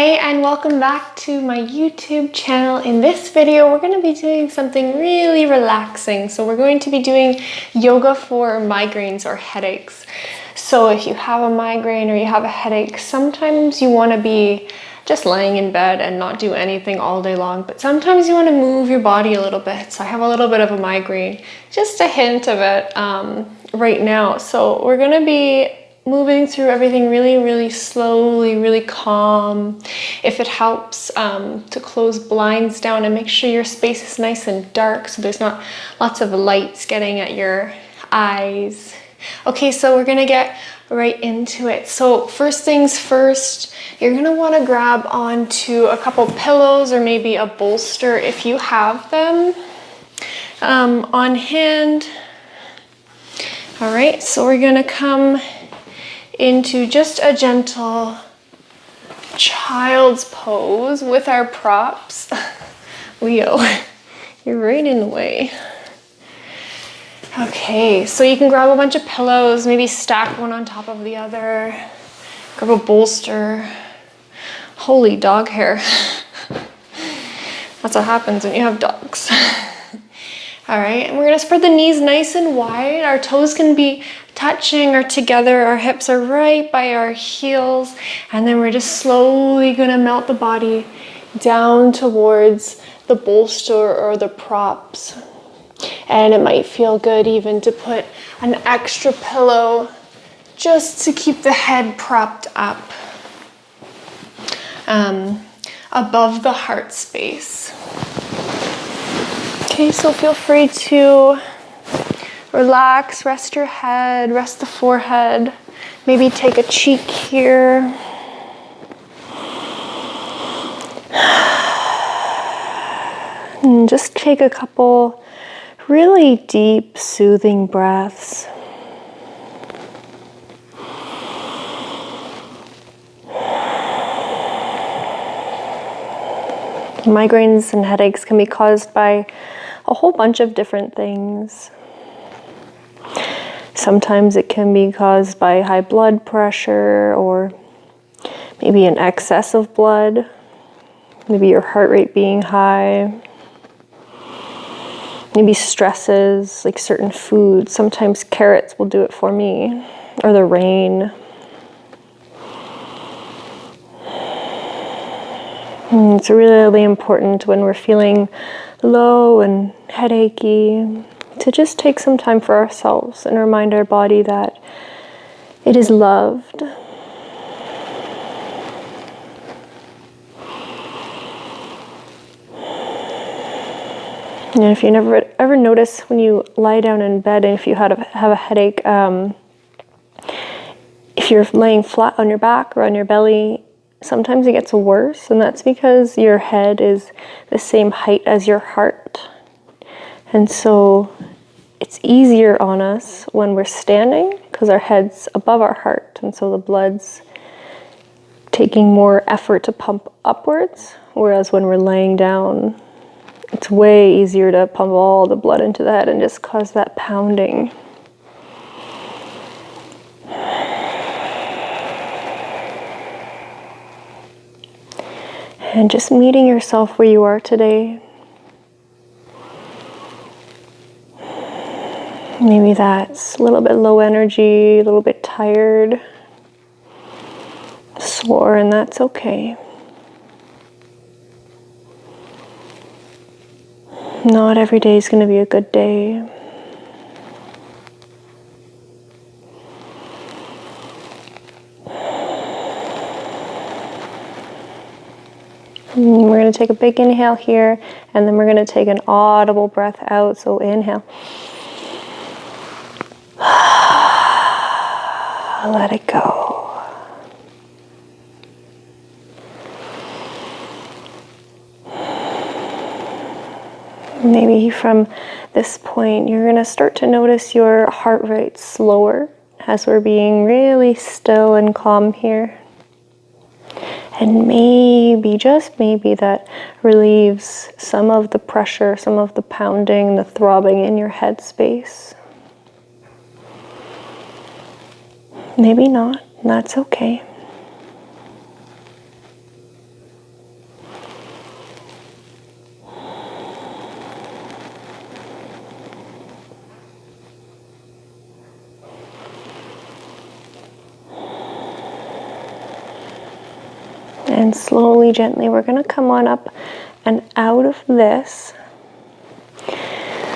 Hey, and welcome back to my YouTube channel. In this video, we're going to be doing something really relaxing. So we're going to be doing yoga for migraines or headaches. So if you have a migraine or you have a headache, sometimes you want to be just laying in bed and not do anything all day long, but sometimes you want to move your body a little bit. So I have a little bit of a migraine, just a hint of it right now. So we're going to be moving through everything really slowly, really calm. If it helps to close blinds down and make sure your space is nice and dark so there's not lots of lights getting at your eyes. Okay, so we're gonna get right into it. So first things first, you're gonna wanna grab onto a couple pillows or maybe a bolster if you have them on hand. All right, so we're gonna come into just a gentle child's pose with our props. Leo, you're right in the way. Okay, so you can grab a bunch of pillows, maybe stack one on top of the other, grab a bolster. Holy dog hair. That's what happens when you have dogs. All right, and we're gonna spread the knees nice and wide. Our toes can be touching or together. Our hips are right by our heels. And then we're just slowly gonna melt the body down towards the bolster or the props. And it might feel good even to put an extra pillow just to keep the head propped up above the heart space. Okay, so feel free to relax, rest your head, rest the forehead, maybe take a cheek here. And just take a couple really deep, soothing breaths. Migraines and headaches can be caused by a whole bunch of different things. Sometimes it can be caused by high blood pressure or maybe an excess of blood, maybe your heart rate being high, maybe stresses like certain foods. Sometimes carrots will do it for me, or the rain. It's really important when we're feeling low and headachy to just take some time for ourselves and remind our body that it is loved. And if you never ever notice when you lie down in bed and if you have a headache, if you're laying flat on your back or on your belly, sometimes it gets worse, and that's because your head is the same height as your heart. And so it's easier on us when we're standing because our head's above our heart, and so the blood's taking more effort to pump upwards, whereas when we're laying down, it's way easier to pump all the blood into the head and just cause that pounding. And just meeting yourself where you are today. Maybe that's a little bit low energy, a little bit tired, sore, and that's okay. Not every day is going to be a good day. We're going to take a big inhale here, and then we're going to take an audible breath out. So inhale. Let it go. Maybe from this point, you're going to start to notice your heart rate slower as we're being really still and calm here. And maybe, just maybe, that relieves some of the pressure, some of the pounding, the throbbing in your head space. Maybe not, that's okay. And slowly, gently, we're gonna come on up and out of this.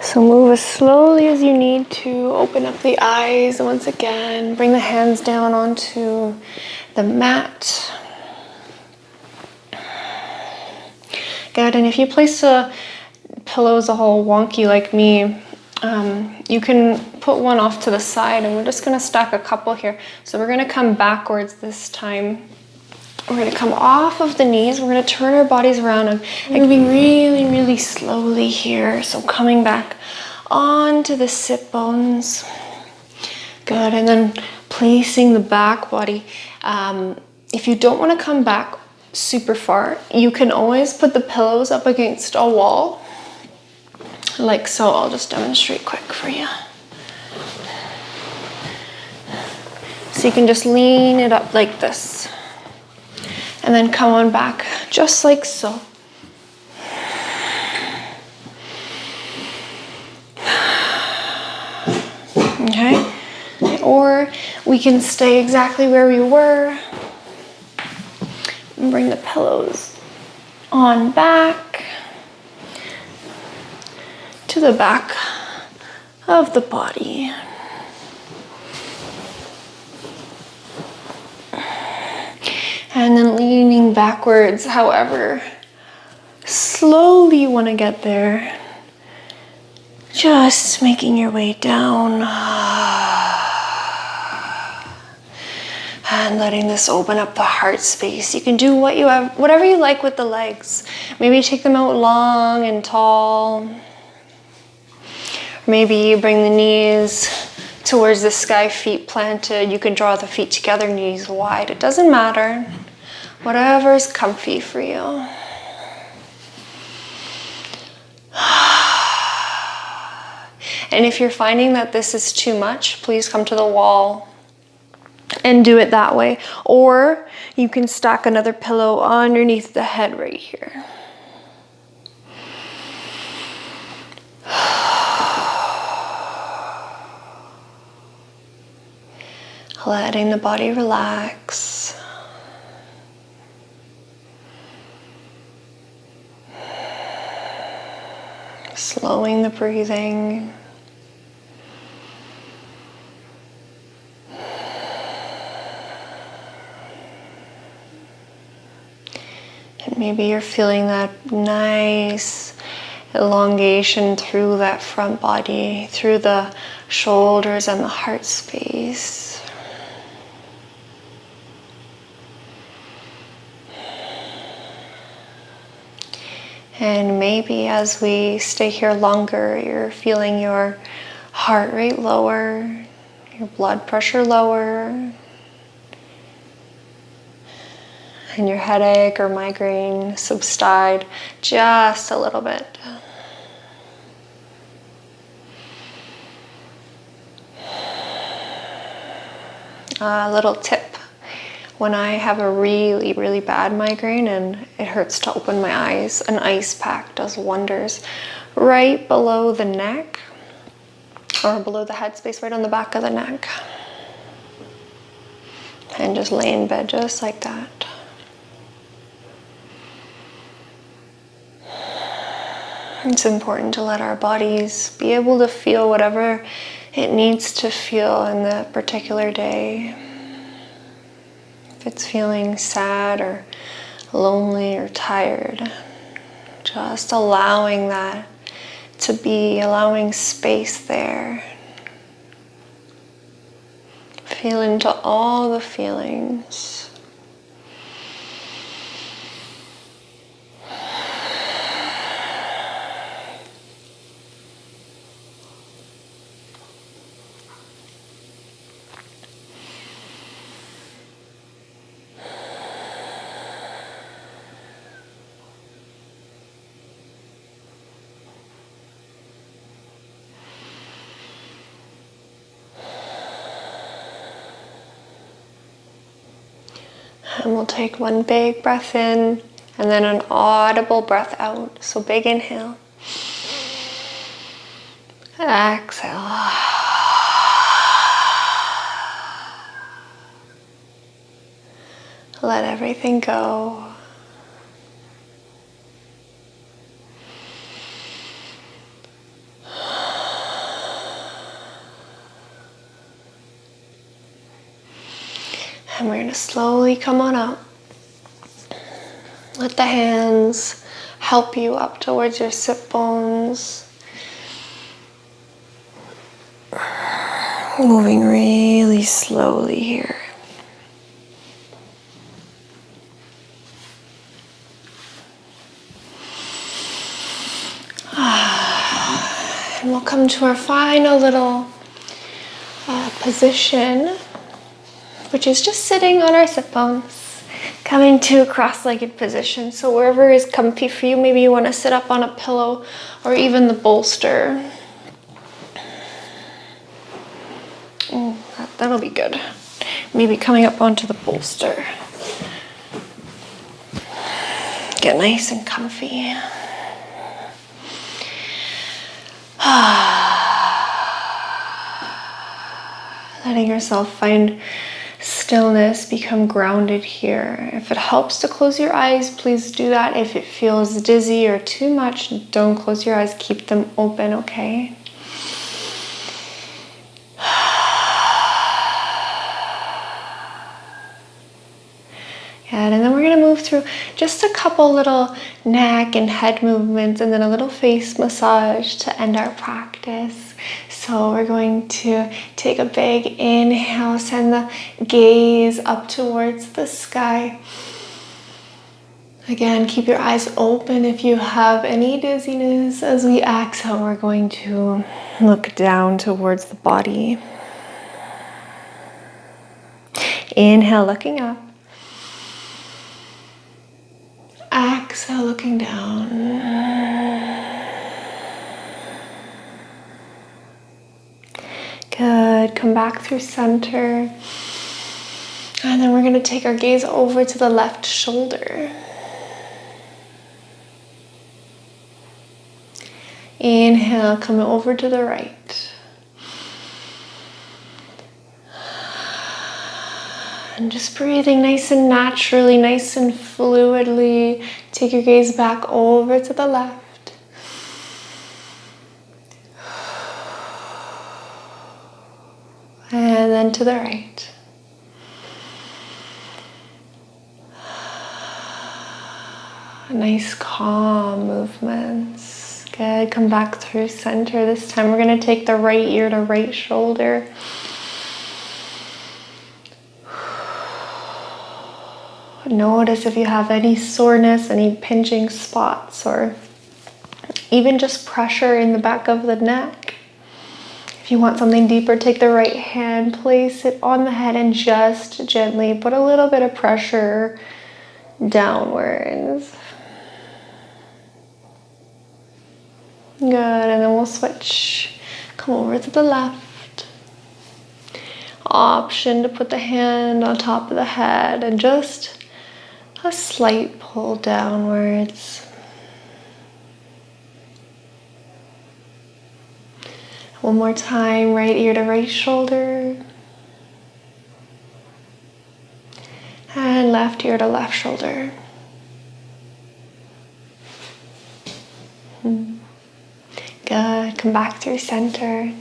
So move as slowly as you need to. Open up the eyes once again. Bring the hands down onto the mat. Good, and if you place the pillows all wonky like me, you can put one off to the side, and we're just gonna stack a couple here. So we're gonna come backwards this time. We're gonna come off of the knees. We're gonna turn our bodies around and moving really, really slowly here. So coming back onto the sit bones. Good, and then placing the back body. If you don't wanna come back super far, you can always put the pillows up against a wall, like so. I'll just demonstrate quick for you. So you can just lean it up like this. And then come on back, just like so. Okay? Or we can stay exactly where we were. And bring the pillows on back to the back of the body. And then leaning backwards, however slowly you want to get there. Just making your way down. And letting this open up the heart space. You can do whatever you like with the legs. Maybe take them out long and tall. Maybe you bring the knees towards the sky, feet planted. You can draw the feet together, knees wide. It doesn't matter. Whatever is comfy for you. And if you're finding that this is too much, please come to the wall and do it that way. Or you can stack another pillow underneath the head right here. Letting the body relax. Slowing the breathing. And maybe you're feeling that nice elongation through that front body, through the shoulders and the heart space. And maybe as we stay here longer, you're feeling your heart rate lower, your blood pressure lower, and your headache or migraine subside just a little bit. A little tip. When I have a really, really bad migraine and it hurts to open my eyes, an ice pack does wonders. Right below the neck, or below the head space, right on the back of the neck. And just lay in bed just like that. It's important to let our bodies be able to feel whatever it needs to feel in that particular day. If it's feeling sad or lonely or tired, just allowing that to be, allowing space there. Feel into all the feelings. And we'll take one big breath in and then an audible breath out. So big inhale. Exhale. Let everything go. And we're going to slowly come on up. Let the hands help you up towards your sit bones. Moving really slowly here. And we'll come to our final little position, which is just sitting on our sit bones. Coming to a cross-legged position. So wherever is comfy for you, maybe you want to sit up on a pillow or even the bolster. That'll be good. Maybe coming up onto the bolster. Get nice and comfy. Letting yourself find stillness, become grounded here. If it helps to close your eyes, please do that. If it feels dizzy or too much, don't close your eyes. Keep them open, okay? Good. And then we're going to move through just a couple little neck and head movements and then a little face massage to end our practice. So we're going to take a big inhale, send the gaze up towards the sky. Again, keep your eyes open if you have any dizziness. As we exhale, we're going to look down towards the body. Inhale, looking up. Exhale, looking down. Good. Come back through center. And then we're going to take our gaze over to the left shoulder. Inhale, coming over to the right. And just breathing nice and naturally, nice and fluidly. Take your gaze back over to the left. And then to the right. Nice calm movements. Good. Come back through center. This time we're going to take the right ear to right shoulder. Notice if you have any soreness, any pinching spots, or even just pressure in the back of the neck. If you want something deeper, take the right hand, place it on the head, and just gently put a little bit of pressure downwards. Good, and then we'll switch. Come over to the left. Option to put the hand on top of the head and just a slight pull downwards. One more time, right ear to right shoulder. And left ear to left shoulder. Good. Come back through center.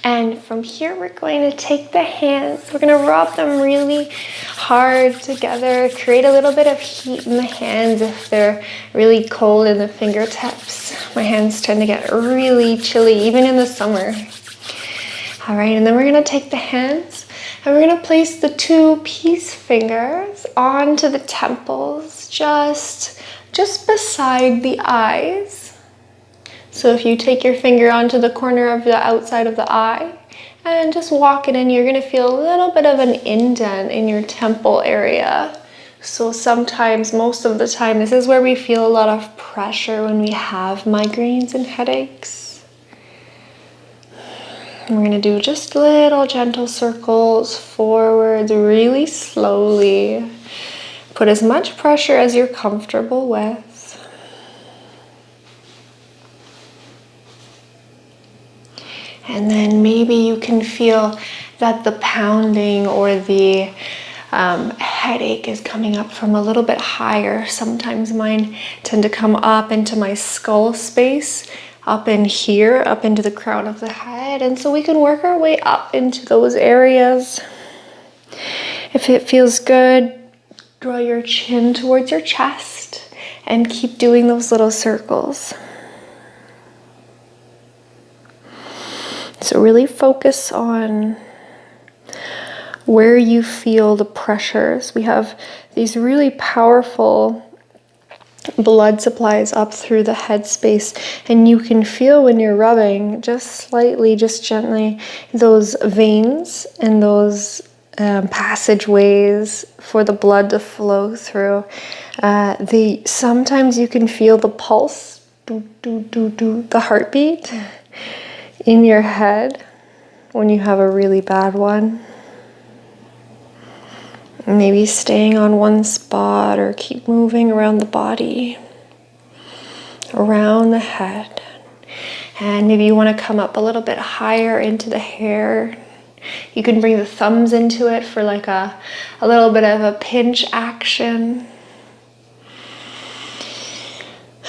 And from here, we're going to take the hands. We're going to rub them really hard together. Create a little bit of heat in the hands if they're really cold in the fingertips. My hands tend to get really chilly, even in the summer. All right, and then we're going to take the hands and we're going to place the two peace fingers onto the temples, just beside the eyes. So if you take your finger onto the corner of the outside of the eye and just walk it in, you're going to feel a little bit of an indent in your temple area. So sometimes, most of the time, this is where we feel a lot of pressure when we have migraines and headaches. And we're going to do just little gentle circles forwards really slowly. Put as much pressure as you're comfortable with. And then maybe you can feel that the pounding or the headache is coming up from a little bit higher. Sometimes mine tend to come up into my skull space, up in here, up into the crown of the head. And so we can work our way up into those areas. If it feels good, draw your chin towards your chest and keep doing those little circles. So really focus on where you feel the pressures. We have these really powerful blood supplies up through the head space, and you can feel when you're rubbing just slightly, just gently, those veins and those passageways for the blood to flow through. Sometimes you can feel the pulse, the heartbeat in your head when you have a really bad one. Maybe staying on one spot or keep moving around the body, around the head. And maybe you want to come up a little bit higher into the hair. You can bring the thumbs into it for like a little bit of a pinch action.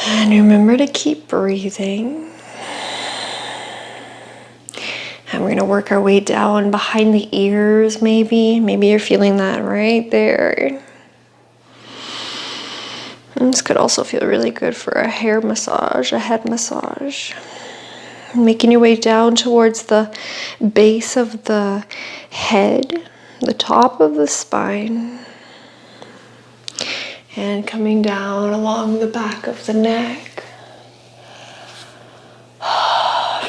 And remember to keep breathing. And we're going to work our way down behind the ears, maybe. Maybe you're feeling that right there. And this could also feel really good for a hair massage, a head massage. Making your way down towards the base of the head, the top of the spine. And coming down along the back of the neck.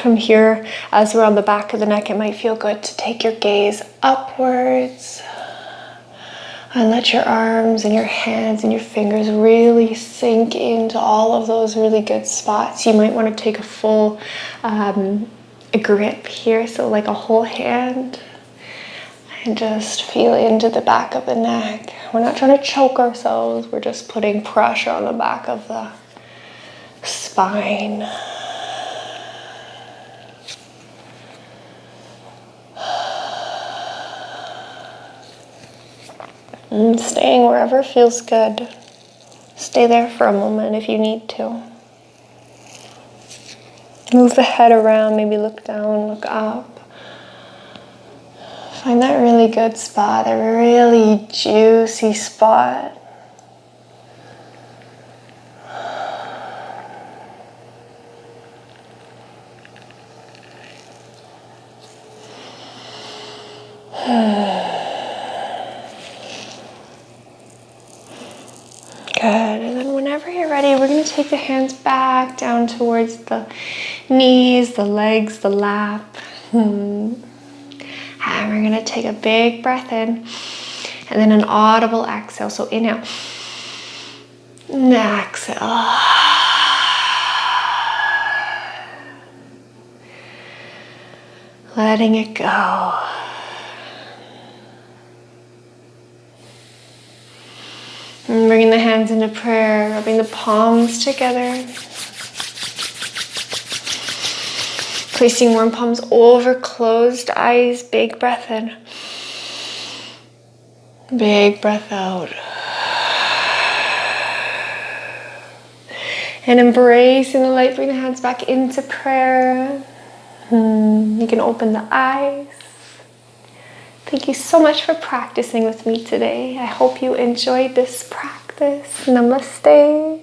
From here, as we're on the back of the neck, it might feel good to take your gaze upwards and let your arms and your hands and your fingers really sink into all of those really good spots. You might want to take a full grip here, so like a whole hand, and just feel into the back of the neck. We're not trying to choke ourselves, we're just putting pressure on the back of the spine. And staying wherever feels good. Stay there for a moment if you need to. Move the head around, maybe look down, look up. Find that really good spot, a really juicy spot. Good, and then whenever you're ready, we're going to take the hands back down towards the knees, the legs, the lap. And we're going to take a big breath in, and then an audible exhale. So inhale, and exhale. Letting it go. And bringing the hands into prayer, rubbing the palms together. Placing warm palms over closed eyes. Big breath in. Big breath out. And embracing the light, bring the hands back into prayer. You can open the eyes. Thank you so much for practicing with me today. I hope you enjoyed this practice. Namaste.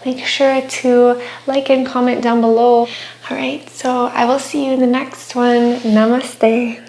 Make sure to like and comment down below. All right, so I will see you in the next one. Namaste.